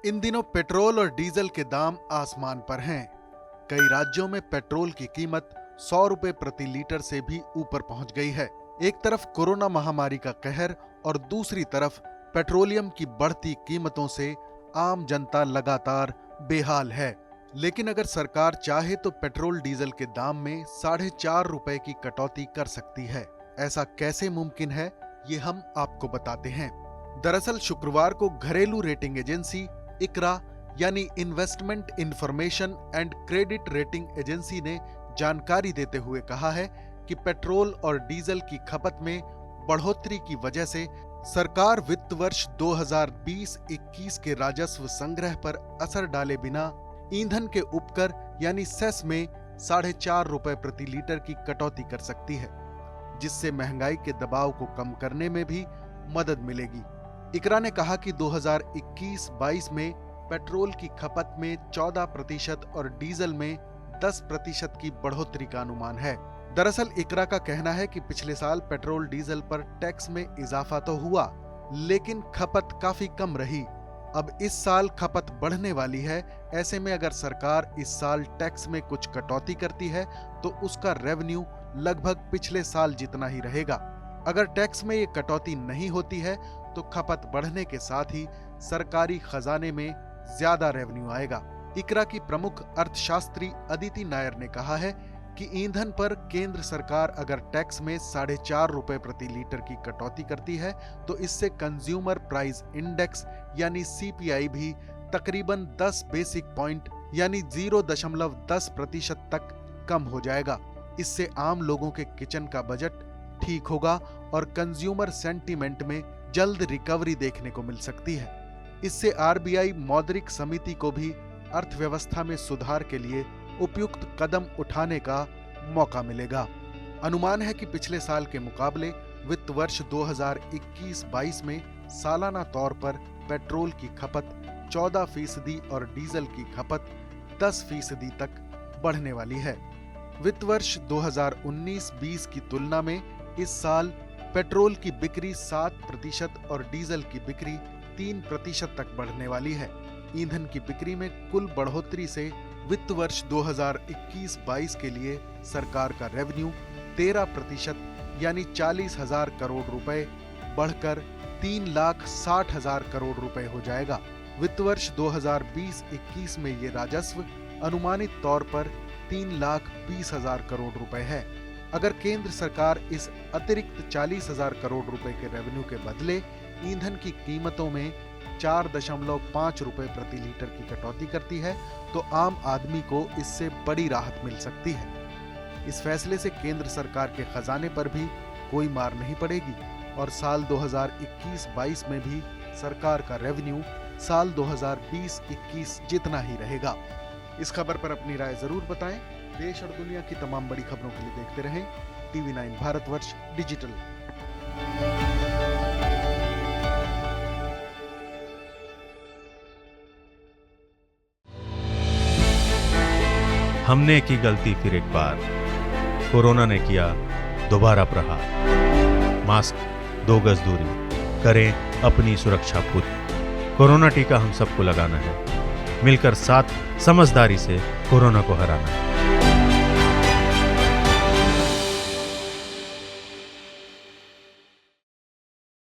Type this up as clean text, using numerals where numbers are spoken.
इन दिनों पेट्रोल और डीजल के दाम आसमान पर हैं। कई राज्यों में पेट्रोल की कीमत 100 रुपए प्रति लीटर से भी ऊपर पहुंच गई है। एक तरफ कोरोना महामारी का कहर और दूसरी तरफ पेट्रोलियम की बढ़ती कीमतों से आम जनता लगातार बेहाल है। लेकिन अगर सरकार चाहे तो पेट्रोल डीजल के दाम में 4.5 रुपए की कटौती कर सकती है। ऐसा कैसे मुमकिन है, ये हम आपको बताते हैं। दरअसल शुक्रवार को घरेलू रेटिंग एजेंसी इकरा यानी investment information and credit rating agency ने जानकारी देते हुए कहा है कि पेट्रोल और डीजल की खपत में बढ़ोतरी की वजह से सरकार वित्त वर्ष 2020-21 के राजस्व संग्रह पर असर डाले बिना ईंधन के उपकर यानी सेस में 4.5 रुपए प्रति लीटर की कटौती कर सकती है, जिससे महंगाई के दबाव को कम करने में भी मदद मिलेगी। इकरा ने कहा कि 2021-22 में पेट्रोल की खपत में 14% और डीजल में 10% की बढ़ोतरी का अनुमान है। दरअसल इकरा का कहना है कि पिछले साल पेट्रोल डीजल पर टैक्स में इजाफा तो हुआ, लेकिन खपत काफी कम रही। अब इस साल खपत बढ़ने वाली है। ऐसे में अगर सरकार इस साल टैक्स में कुछ कटौती करती है तो उसका रेवेन्यू लगभग पिछले साल जितना ही रहेगा। अगर टैक्स में ये कटौती नहीं होती है तो खपत बढ़ने के साथ ही सरकारी खजाने में ज्यादा रेवेन्यू आएगा। इकरा की प्रमुख अर्थशास्त्री अदिति नायर ने कहा है कि ईंधन पर केंद्र सरकार अगर टैक्स में 4.5 रुपए प्रति लीटर की कटौती करती है तो इससे कंज्यूमर प्राइस इंडेक्स यानी सीपीआई भी तकरीबन 10 बेसिक पॉइंट यानी 0.10% तक कम हो जाएगा। इससे आम लोगों के किचन का बजट ठीक होगा और कंज्यूमर सेंटीमेंट में जल्द रिकवरी देखने को मिल सकती है। इससे आरबीआई मौद्रिक समिति को भी अर्थव्यवस्था में सुधार के लिए उपयुक्त कदम उठाने का मौका मिलेगा। अनुमान है कि पिछले साल के मुकाबले वित्त वर्ष 2021-22 में सालाना तौर पर पेट्रोल की खपत 14% और डीजल की खपत 10% तक बढ़ने वाली है। वित्त वर्ष 2019-20 की तुलना में इस साल पेट्रोल की बिक्री 7% और डीजल की बिक्री 3% तक बढ़ने वाली है। ईंधन की बिक्री में कुल बढ़ोतरी से वित्त वर्ष 2021-22 के लिए सरकार का रेवेन्यू 13% यानी 40,000 करोड़ रुपए बढ़कर 3,60,000 करोड़ रुपए हो जाएगा। वित्त वर्ष 2020-21 में ये राजस्व अनुमानित तौर पर 3,20,000 करोड़ रुपए है। अगर केंद्र सरकार इस अतिरिक्त 40,000 करोड़ रुपए के रेवेन्यू के बदले ईंधन की कीमतों में 4.5 रुपए प्रति लीटर की कटौती करती है तो आम आदमी को इससे बड़ी राहत मिल सकती है। इस फैसले से केंद्र सरकार के खजाने पर भी कोई मार नहीं पड़ेगी और साल 2021-22 में भी सरकार का रेवेन्यू साल 2020-21 जितना ही रहेगा। इस खबर पर अपनी राय जरूर बताएं। देश और दुनिया की तमाम बड़ी खबरों के लिए देखते रहें TV9 भारतवर्ष डिजिटल। हमने की गलती फिर एक बार, कोरोना ने किया दोबारा प्रहार। मास्क, 2 गज दूरी, करें अपनी सुरक्षा पूरी। कोरोना टीका हम सबको लगाना है, मिलकर साथ समझदारी से कोरोना को हराना है।